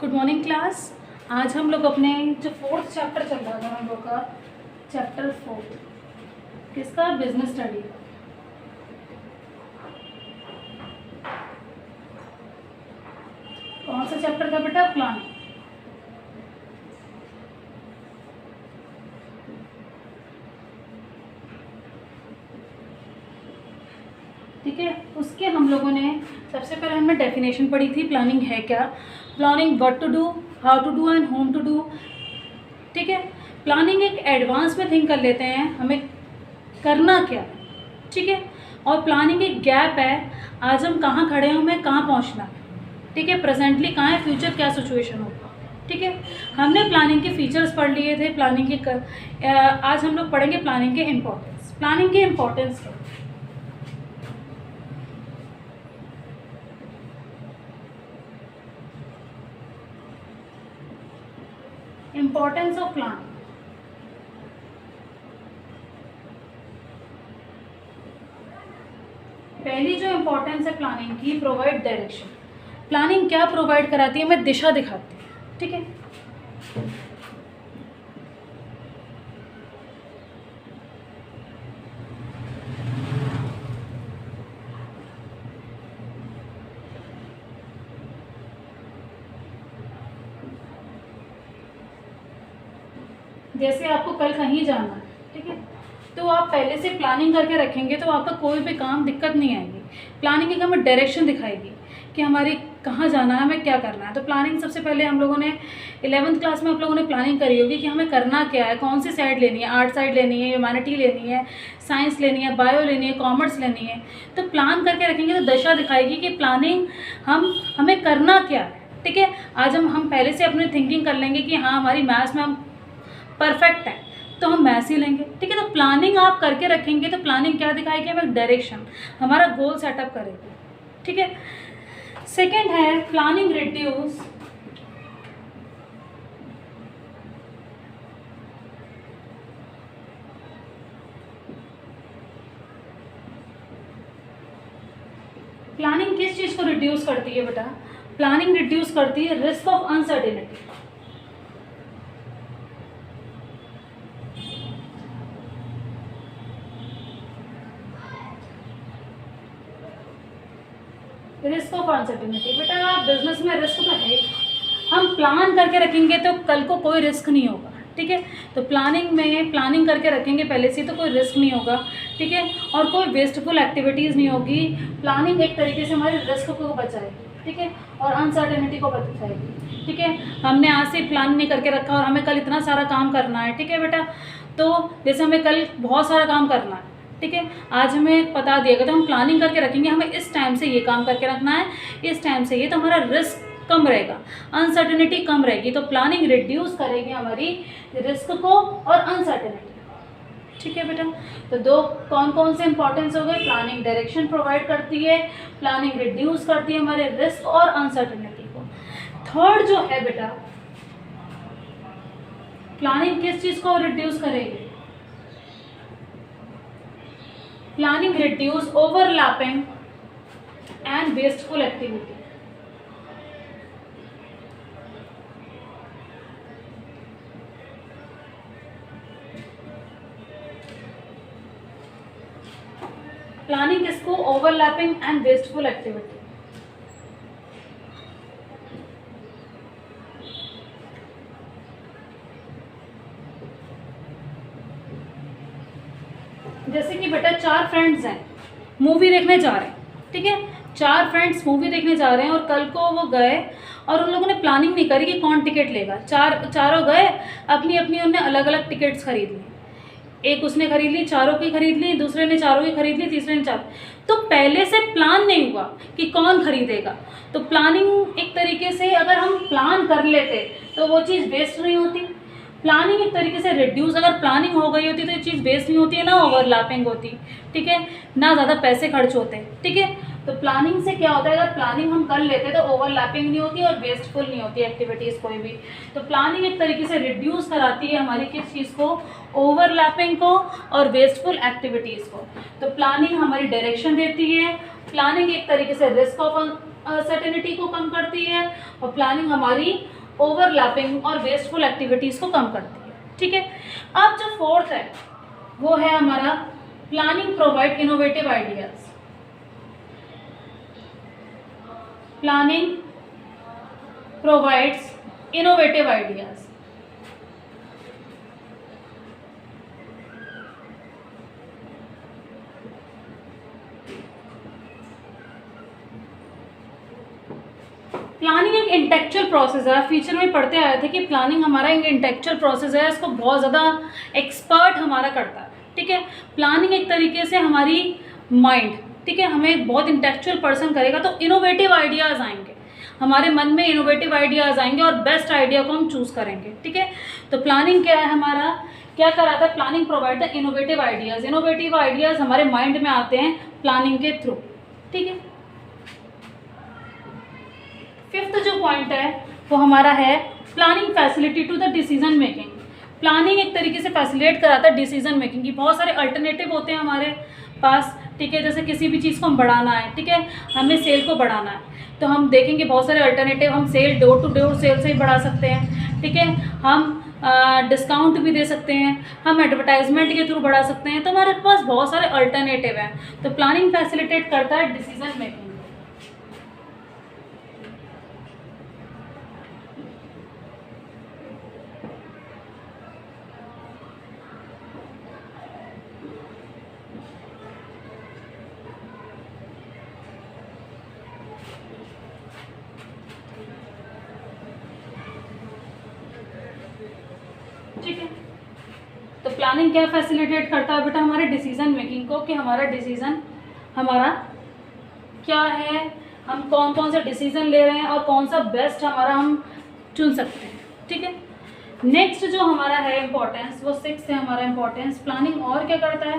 Good morning class. आज हम लोग अपने जो 4th चैप्टर चल रहा था हम लोग का चैप्टर 4 किसका, बिजनेस स्टडी। कौन सा चैप्टर था बेटा? प्लान। ठीक है, उसके हम लोगों ने सबसे पहले हमने डेफिनेशन पढ़ी थी प्लानिंग है क्या, planning what to do, how to do and whom to do. ठीक है, प्लानिंग एक एडवांस में थिंक कर लेते हैं हमें करना क्या। ठीक है, और प्लानिंग एक गैप है, आज हम कहाँ खड़े हैं, हमें कहाँ पहुँचना है। ठीक है, प्रेजेंटली कहाँ है, फ्यूचर क्या सिचुएशन होगा। ठीक है, हमने प्लानिंग के फीचर्स पढ़ लिए थे, प्लानिंग के आज हम लोग पढ़ेंगे प्लानिंग के इम्पोर्टेंस। प्लानिंग के इम्पोर्टेंस क्या? Importance of plan. पहली जो इम्पोर्टेंस है प्लानिंग की, प्रोवाइड डायरेक्शन। प्लानिंग क्या प्रोवाइड कराती है? हमें दिशा दिखाती है। ठीक है, जैसे आपको कल कहीं जाना है, ठीक है, तो आप पहले से प्लानिंग करके रखेंगे तो आपका कोई भी काम दिक्कत नहीं आएगी। प्लानिंग एक हमें डायरेक्शन दिखाएगी कि हमारी कहाँ जाना है, हमें क्या करना है। तो प्लानिंग सबसे पहले हम लोगों ने 11th क्लास में आप लोगों ने प्लानिंग करी होगी कि हमें करना क्या है, कौन सी साइड लेनी है, आर्ट साइड लेनी है, ह्यूमैनिटी लेनी है, साइंस लेनी है, बायो लेनी है, कॉमर्स लेनी है। तो प्लान करके रखेंगे तो दशा दिखाएगी कि प्लानिंग हमें करना क्या है। ठीक है, आज हम पहले से अपनी थिंकिंग कर लेंगे कि हाँ हमारी मैथ्स में हम परफेक्ट है तो हम मैथ्स ही लेंगे। ठीक है, तो प्लानिंग आप करके रखेंगे तो प्लानिंग क्या दिखाएगी, हमें डायरेक्शन, हमारा गोल सेटअप करेगी। ठीक है, सेकेंड है प्लानिंग रिड्यूस प्लानिंग किस चीज़ को रिड्यूस करती है बेटा? प्लानिंग रिड्यूस करती है risk of uncertainty. Risk of uncertainty बेटा, बिजनेस में रिस्क तो है, हम प्लान करके रखेंगे तो कल को कोई रिस्क नहीं होगा। ठीक है, तो प्लानिंग करके रखेंगे पहले से तो कोई रिस्क नहीं होगा। ठीक है, और कोई वेस्टफुल एक्टिविटीज़ नहीं होगी। प्लानिंग एक तरीके से हमारे रिस्क को बचाएगी। ठीक है, और अनसर्टेनिटी को बचाएगी। ठीक है, हमने आज से प्लान नहीं करके रखा और हमें कल इतना सारा काम करना है। ठीक है बेटा, तो जैसे हमें कल बहुत सारा काम करना है, ठीक है, आज हमें बता दिया गया तो हम प्लानिंग करके रखेंगे हमें इस टाइम से ये काम करके रखना है, इस टाइम से ये, तो हमारा रिस्क कम रहेगा, अनसर्टेनिटी कम रहेगी। तो प्लानिंग रिड्यूस करेगी हमारी रिस्क को और अनसर्टेनिटी। ठीक है बेटा, तो दो कौन कौन से इंपॉर्टेंस हो गए? प्लानिंग डायरेक्शन प्रोवाइड करती है, प्लानिंग रिड्यूस करती है हमारे रिस्क और अनसर्टेनिटी को। थर्ड जो है बेटा, प्लानिंग किस चीज को रिड्यूस करेगी? Planning reduce overlapping and wasteful activity. Planning किसको? Overlapping and wasteful activity. जैसे कि बेटा 4 फ्रेंड्स हैं, मूवी देखने जा रहे हैं। ठीक है, 4 फ्रेंड्स मूवी देखने जा रहे हैं और कल को वो गए और उन लोगों ने प्लानिंग नहीं करी कि कौन टिकट लेगा। चारों गए, अपनी अपनी उनने अलग अलग टिकट्स खरीद ली। एक उसने खरीद ली, चारों की खरीद ली, दूसरे ने चारों की खरीद ली, तीसरे ने चार। तो पहले से प्लान नहीं हुआ कि कौन खरीदेगा। तो प्लानिंग एक तरीके से अगर हम प्लान कर लेते तो वो चीज़ वेस्ट नहीं होती। प्लानिंग एक तरीके से रिड्यूस, अगर प्लानिंग हो गई होती तो ये चीज़ वेस्ट नहीं होती है, ना ओवरलैपिंग होती। ठीक है, ना ज़्यादा पैसे खर्च होते। ठीक है, तो प्लानिंग से क्या होता है, अगर प्लानिंग हम कर लेते तो ओवरलैपिंग नहीं होती और वेस्टफुल नहीं होती एक्टिविटीज़ कोई भी। तो प्लानिंग एक तरीके से रिड्यूस कराती है हमारी किस चीज़ को? ओवरलैपिंग को और वेस्टफुल एक्टिविटीज़ को। तो प्लानिंग हमारी डायरेक्शन देती है प्लानिंग एक तरीके से रिस्क ऑफ अनसर्टेनिटी को कम करती है, और प्लानिंग हमारी ओवरलैपिंग और वेस्टफुल एक्टिविटीज़ को कम करती है। ठीक है, अब जो फोर्थ है वो है हमारा planning provide innovative ideas. Planning provides innovative ideas. Planning एक इंटेलेक्चुअल प्रोसेस है, फ्यूचर में पढ़ते आए थे कि प्लानिंग हमारा एक इंटेलेक्चुअल प्रोसेस है, इसको बहुत ज़्यादा एक्सपर्ट हमारा करता है। ठीक है, प्लानिंग एक तरीके से हमारी माइंड, ठीक है, हमें बहुत इंटेलेक्चुअल पर्सन करेगा तो इनोवेटिव आइडियाज़ आएंगे, हमारे मन में इनोवेटिव आइडियाज़ आएंगे और बेस्ट आइडिया को हम चूज़ करेंगे। ठीक है, तो प्लानिंग क्या है, हमारा क्या कराता है, planning provide the innovative ideas. Innovative ideas हमारे माइंड में आते हैं प्लानिंग के थ्रू। ठीक है, फिफ्थ जो पॉइंट है वो हमारा है planning facility to the decision making. Planning एक तरीके से फैसिलिटेट कराता है डिसीजन मेकिंग की। बहुत सारे अल्टरनेटिव होते हैं हमारे पास। ठीक है, जैसे किसी भी चीज़ को हम बढ़ाना है, ठीक है, हमें सेल को बढ़ाना है तो हम देखेंगे बहुत सारे अल्टरनेटिव, हम sell door to door sale से ही बढ़ा सकते हैं। ठीक है, हम डिस्काउंट भी दे सकते हैं, हम एडवर्टाइजमेंट के थ्रू बढ़ा सकते हैं, तो हमारे पास बहुत सारे अल्टरनेटिव हैं। तो प्लानिंग फैसिलिटेट करता है डिसीजन मेकिंग। ठीक है, तो प्लानिंग क्या फैसिलिटेट करता है बेटा, हमारे डिसीजन मेकिंग को, कि हमारा डिसीजन हमारा क्या है, हम कौन कौन सा डिसीजन ले रहे हैं और कौन सा बेस्ट हमारा हम चुन सकते हैं। ठीक है, नेक्स्ट जो हमारा है इम्पोर्टेंस, वो 6 है हमारा इम्पोर्टेंस। प्लानिंग और क्या करता है,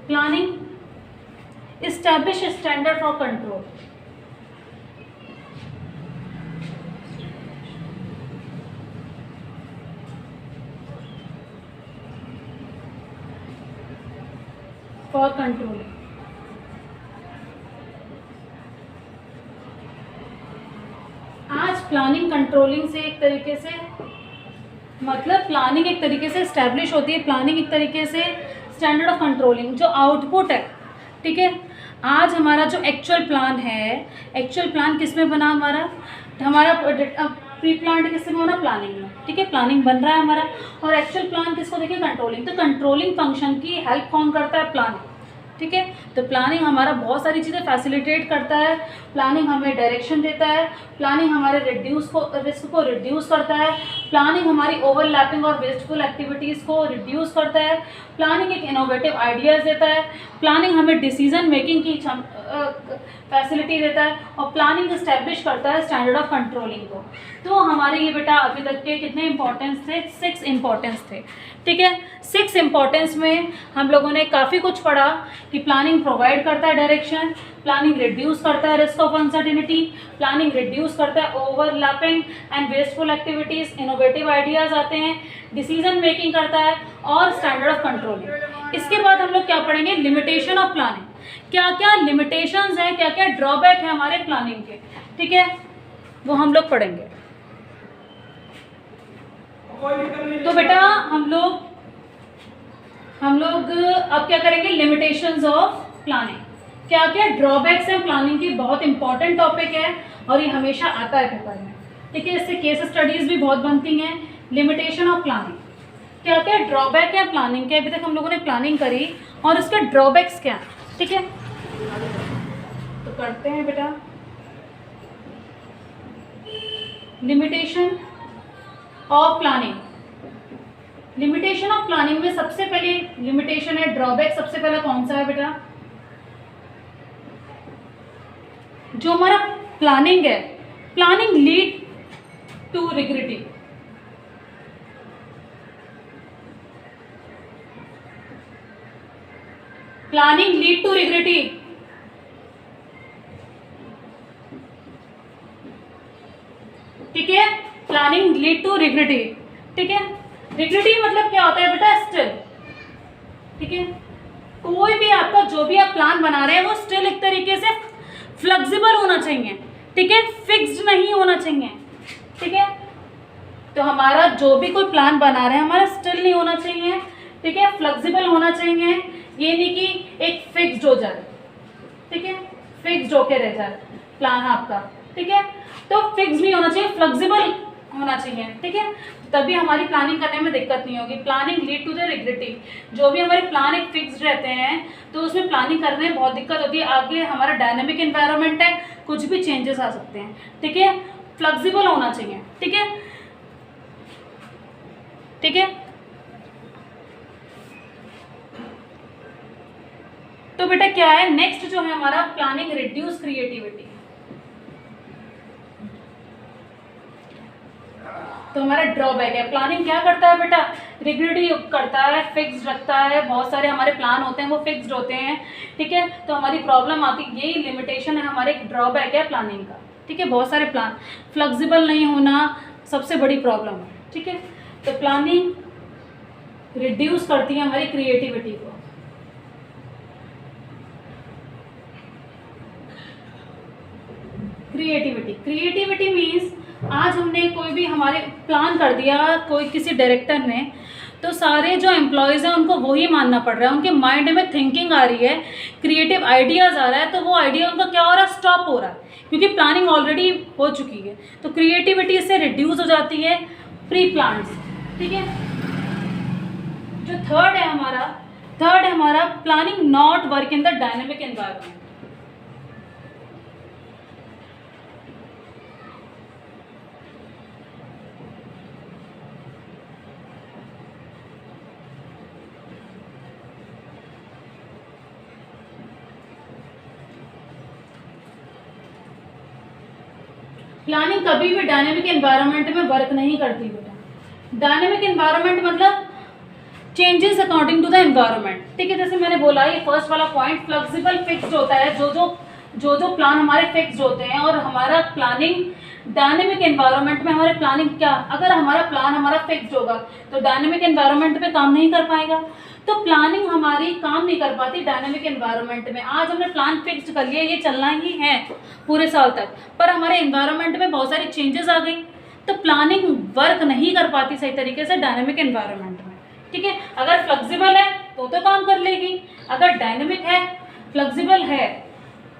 planning establish standard for control. For controlling, आज प्लानिंग कंट्रोलिंग से एक तरीके से मतलब प्लानिंग एक तरीके से इस्टेब्लिश होती है, प्लानिंग एक तरीके से स्टैंडर्ड ऑफ कंट्रोलिंग जो आउटपुट है। ठीक है, आज हमारा जो एक्चुअल प्लान है, एक्चुअल प्लान किस में बना, हमारा प्री प्लान किससे बना, प्लानिंग में। ठीक है, प्लानिंग बन रहा है हमारा, और एक्चुअल प्लान किसको देखिए, कंट्रोलिंग। तो कंट्रोलिंग फंक्शन की हेल्प कौन करता है, प्लानिंग। ठीक है, तो प्लानिंग हमारा बहुत सारी चीज़ें फैसिलिटेट करता है, प्लानिंग हमें डायरेक्शन देता है, प्लानिंग हमारे रिस्क को रिड्यूस करता है, प्लानिंग हमारी ओवरलैपिंग और वेस्टफुल एक्टिविटीज़ को रिड्यूस करता है, प्लानिंग एक इनोवेटिव आइडियाज़ देता है, प्लानिंग हमें डिसीजन मेकिंग की फैसिलिटी देता है, और प्लानिंग इस्टेब्लिश करता है स्टैंडर्ड ऑफ कंट्रोलिंग को। तो हमारे ये बेटा अभी तक के कितने इंपॉर्टेंस थे, 6 इंपॉर्टेंस थे। ठीक है, 6 इंपॉर्टेंस में हम लोगों ने काफ़ी कुछ पढ़ा कि प्लानिंग प्रोवाइड करता है डायरेक्शन, प्लानिंग रिड्यूस करता है risk of uncertainty, planning reduce करता है overlapping and wasteful activities, innovative ideas आते हैं, डिसीजन मेकिंग करता है, और स्टैंडर्ड ऑफ कंट्रोलिंग। इसके बाद हम लोग क्या पढ़ेंगे, लिमिटेशन ऑफ प्लानिंग। क्या क्या लिमिटेशंस हैं, क्या क्या ड्रॉबैक है हमारे प्लानिंग के। ठीक है, वो हम लोग पढ़ेंगे। तो बेटा हम लोग अब क्या करेंगे, लिमिटेशंस ऑफ प्लानिंग, क्या क्या ड्रॉबैक्स हैं प्लानिंग की। बहुत इंपॉर्टेंट टॉपिक है और ये हमेशा आता है पेपर में। ठीक है, इससे केस स्टडीज़ भी बहुत बनती हैं। लिमिटेशन ऑफ प्लानिंग, क्या क्या ड्रॉबैक है प्लानिंग के। अभी तक हम लोगों ने प्लानिंग करी और उसके ड्रॉबैक्स क्या हैं। ठीक है, तो करते हैं बेटा limitation of planning. Limitation of planning में सबसे पहले लिमिटेशन है ड्रॉबैक। सबसे पहला कौन सा है बेटा, जो हमारा प्लानिंग है, planning lead to regretting. Planning lead to regretting, ठीक है, प्लानिंग लीड टू रिग्रेटिंग। ठीक है, रिग्रेटिंग मतलब क्या होता है बेटा, स्टिल। ठीक है, कोई भी आपका जो भी आप प्लान बना रहे हैं वो स्टिल एक तरीके से फ्लेक्सिबल होना चाहिए, ठीक है, फिक्स्ड नहीं होना चाहिए, ठीक है। तो हमारा जो भी कोई प्लान बना रहे हैं हमारा स्टिल नहीं होना चाहिए, ठीक है, फ्लेक्सिबल होना चाहिए, ये नहीं कि एक फिक्स्ड हो जाए, ठीक है, फिक्स्ड होके रह जाए प्लान आपका, ठीक है। तो फिक्स नहीं होना चाहिए, फ्लेक्सिबल होना चाहिए, ठीक है, तभी हमारी प्लानिंग करने में दिक्कत नहीं होगी। प्लानिंग लीड टू द रिग्रेटिव, जो भी हमारे प्लान एक फिक्स्ड रहते हैं तो उसमें प्लानिंग करने में बहुत दिक्कत होती है। आगे हमारा डायनेमिक एनवायरनमेंट है, कुछ भी चेंजेस आ सकते हैं, ठीक है, फ्लेक्सिबल होना चाहिए, ठीक है, ठीक है। तो बेटा क्या है नेक्स्ट जो है हमारा प्लानिंग रिड्यूस क्रिएटिविटी। तो हमारा ड्रॉबैक है, प्लानिंग क्या करता है बेटा, रिग्रेटिव करता है, फिक्स्ड रखता है, बहुत सारे हमारे प्लान होते हैं वो फिक्स्ड होते हैं, ठीक है। तो हमारी प्रॉब्लम आती है, यही लिमिटेशन है, हमारे ड्रॉबैक है प्लानिंग का, ठीक है। बहुत सारे प्लान फ्लेक्सिबल नहीं होना सबसे बड़ी प्रॉब्लम है, ठीक है। तो प्लानिंग रिड्यूस करती है हमारी क्रिएटिविटी को। क्रिएटिविटी मीन्स आज हमने कोई भी हमारे प्लान कर दिया कोई किसी डायरेक्टर ने, तो सारे जो एम्प्लॉयज़ हैं उनको वही मानना पड़ रहा है, उनके माइंड में थिंकिंग आ रही है, क्रिएटिव आइडियाज़ आ रहा है, तो वो आइडिया उनका क्या हो रहा है, स्टॉप हो रहा है, क्योंकि प्लानिंग ऑलरेडी हो चुकी है। तो क्रिएटिविटी इससे रिड्यूस हो जाती है प्री प्लान से, ठीक है। जो थर्ड है हमारा planning not work in the dynamic environment. Planning कभी भी डायनेमिक एनवायरनमेंट में वर्क नहीं करती बेटा। डायनेमिक एनवायरनमेंट मतलब changes according to the environment, ठीक है। जैसे मैंने बोला ये फर्स्ट वाला पॉइंट फ्लेक्सिबल फिक्स्ड होता है, जो प्लान हमारे फिक्स्ड होते हैं, और हमारा प्लानिंग डायनेमिक एनवायरनमेंट में हमारे प्लानिंग क्या, अगर हमारा प्लान हमारा फिक्स्ड होगा तो डायनेमिक एनवायरनमेंट पे काम नहीं कर पाएगा, तो प्लानिंग हमारी काम नहीं कर पाती डायनेमिक एनवायरनमेंट में। आज हमने प्लान फिक्स्ड कर लिया, ये चलना ही है पूरे साल तक, पर हमारे एनवायरनमेंट में बहुत सारी चेंजेस आ गई, तो प्लानिंग वर्क नहीं कर पाती सही तरीके से डायनेमिक एनवायरनमेंट में, ठीक है। अगर फ्लेक्सिबल है तो काम कर लेगी, अगर डायनेमिक है, फ्लेक्सिबल है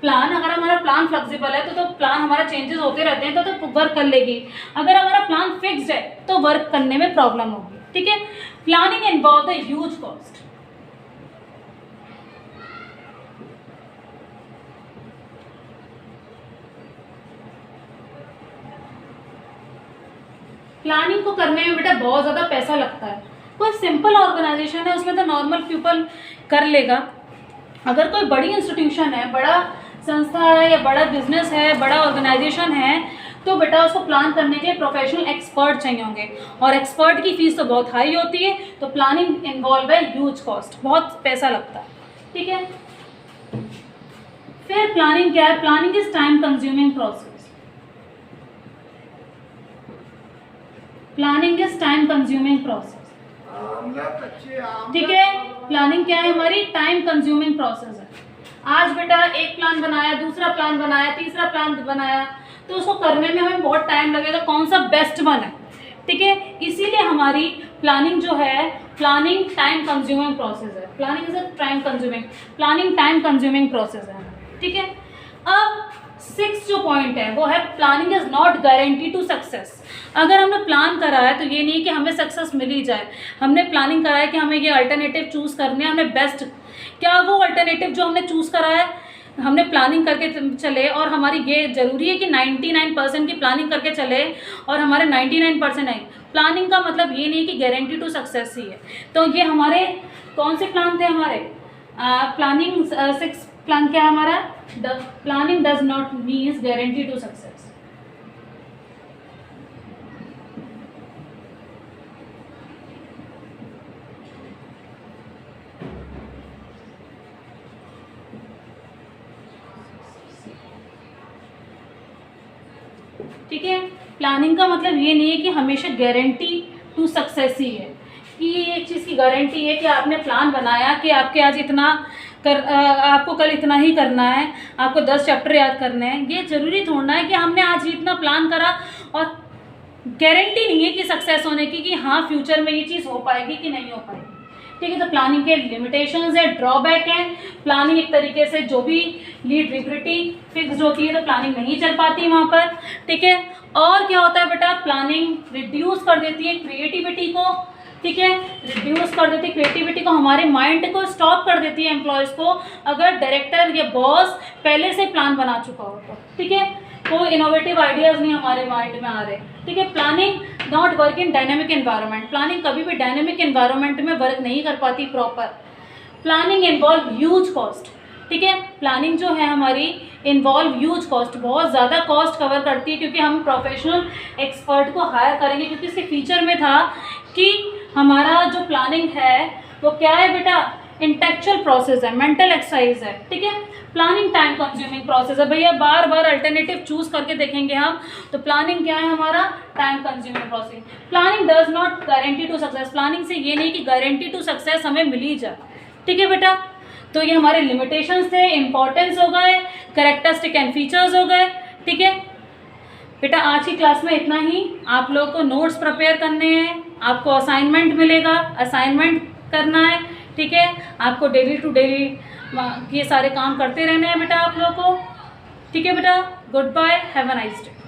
प्लान, अगर हमारा प्लान फ्लेक्सिबल है तो प्लान हमारा चेंजेस होते रहते हैं तो वर्क कर लेगी। अगर हमारा प्लान फिक्स्ड है तो वर्क करने में प्रॉब्लम होगी, ठीक है। Planning involve the huge cost. Planning को करने में बेटा बहुत ज़्यादा पैसा लगता है। कोई सिंपल ऑर्गेनाइजेशन है उसमें तो नॉर्मल पीपल कर लेगा, अगर कोई बड़ी इंस्टीट्यूशन है, बड़ा संस्था है या बड़ा बिजनेस है, बड़ा ऑर्गेनाइजेशन है, तो बेटा उसको प्लान करने के लिए प्रोफेशनल एक्सपर्ट चाहिए होंगे, और एक्सपर्ट की फीस तो बहुत हाई होती है, तो प्लानिंग इन्वॉल्व है ह्यूज कॉस्ट, बहुत पैसा लगता है, ठीक है। फिर प्लानिंग क्या है, planning is time consuming process. Planning is time consuming process, ठीक है। प्लानिंग क्या है हमारी, टाइम कंज्यूमिंग प्रोसेस है। आज बेटा एक प्लान बनाया, दूसरा प्लान बनाया, तीसरा प्लान बनाया, तो उसको करने में हमें बहुत टाइम लगेगा, कौन सा बेस्ट वन है, ठीक है। इसीलिए हमारी प्लानिंग जो है, प्लानिंग टाइम कंज्यूमिंग प्रोसेस है। Planning is a planning time consuming process है, ठीक है। अब 6 जो पॉइंट है वो है planning is not guarantee to success. अगर हमने प्लान करा है तो ये नहीं कि हमें सक्सेस मिल ही जाए, हमने प्लानिंग करा है कि हमें ये अल्टरनेटिव चूज़ करने हैं, हमने बेस्ट, क्या वो अल्टरनेटिव जो हमने चूज़ करा है हमने प्लानिंग करके चले, और हमारी ये ज़रूरी है कि 99% की प्लानिंग करके चले और हमारे 99% आए। प्लानिंग का मतलब ये नहीं कि गारंटी टू सक्सेस ही है। तो ये हमारे कौन से प्लान थे हमारे, प्लानिंग 6 प्लान क्या है हमारा, the planning does not means guarantee to success. ठीक है, प्लानिंग का मतलब ये नहीं है कि हमेशा गारंटी टू सक्सेस ही है, कि ये एक चीज़ की गारंटी है कि आपने प्लान बनाया कि आपके आज इतना आपको कल इतना ही करना है, आपको 10 चैप्टर याद करने हैं। ये ज़रूरी थोड़ा है कि हमने आज इतना प्लान करा और गारंटी नहीं है कि सक्सेस होने की, कि हाँ फ्यूचर में ये चीज़ हो पाएगी कि नहीं हो पाएगी। ठीक है, तो प्लानिंग के लिमिटेशंस है, ड्रॉबैक है। प्लानिंग एक तरीके से जो भी लीड लिबर्टी फिक्स्ड होती है तो प्लानिंग नहीं चल पाती वहाँ पर। ठीक है, और क्या होता है बेटा, प्लानिंग रिड्यूस कर देती है क्रिएटिविटी को। ठीक है, रिड्यूस कर देती है क्रिएटिविटी को, हमारे माइंड को स्टॉप कर देती है एम्प्लॉयज़ को, अगर डायरेक्टर या बॉस पहले से प्लान बना चुका हो तो। ठीक है, कोई इनोवेटिव आइडियाज़ नहीं हमारे माइंड में आ रहे। ठीक है, planning not work in dynamic environment. Planning कभी भी डायनेमिक एनवायरनमेंट में वर्क नहीं कर पाती proper. Planning involve huge cost. ठीक है, प्लानिंग जो है हमारी इन्वॉल्व ह्यूज कॉस्ट, बहुत ज़्यादा कॉस्ट कवर करती है, क्योंकि हम प्रोफेशनल एक्सपर्ट को हायर करेंगे। क्योंकि इसके फीचर में था कि हमारा जो प्लानिंग है वो क्या है बेटा, इंटेलेक्चुअल प्रोसेस है, मेंटल एक्सरसाइज है। ठीक है, प्लानिंग टाइम कंज्यूमिंग प्रोसेस है भैया, बार बार अल्टरनेटिव चूज करके देखेंगे हम, तो प्लानिंग क्या है हमारा, time consuming process. Planning does not guarantee to success. Planning से ये नहीं कि गारंटी टू सक्सेस हमें मिल ही जाए। ठीक है बेटा, तो ये हमारे लिमिटेशंस थे, इंपॉर्टेंस हो गए, कैरेक्टरिस्टिक एंड फीचर्स हो गए। ठीक है बेटा, आज की क्लास में इतना ही। आप लोगों को नोट्स प्रिपेयर करने हैं, आपको असाइनमेंट मिलेगा, असाइनमेंट करना है। ठीक है, आपको डेली टू डेली ये सारे काम करते रहने हैं बेटा आप लोगों को। ठीक है बेटा, good bye, have a nice day.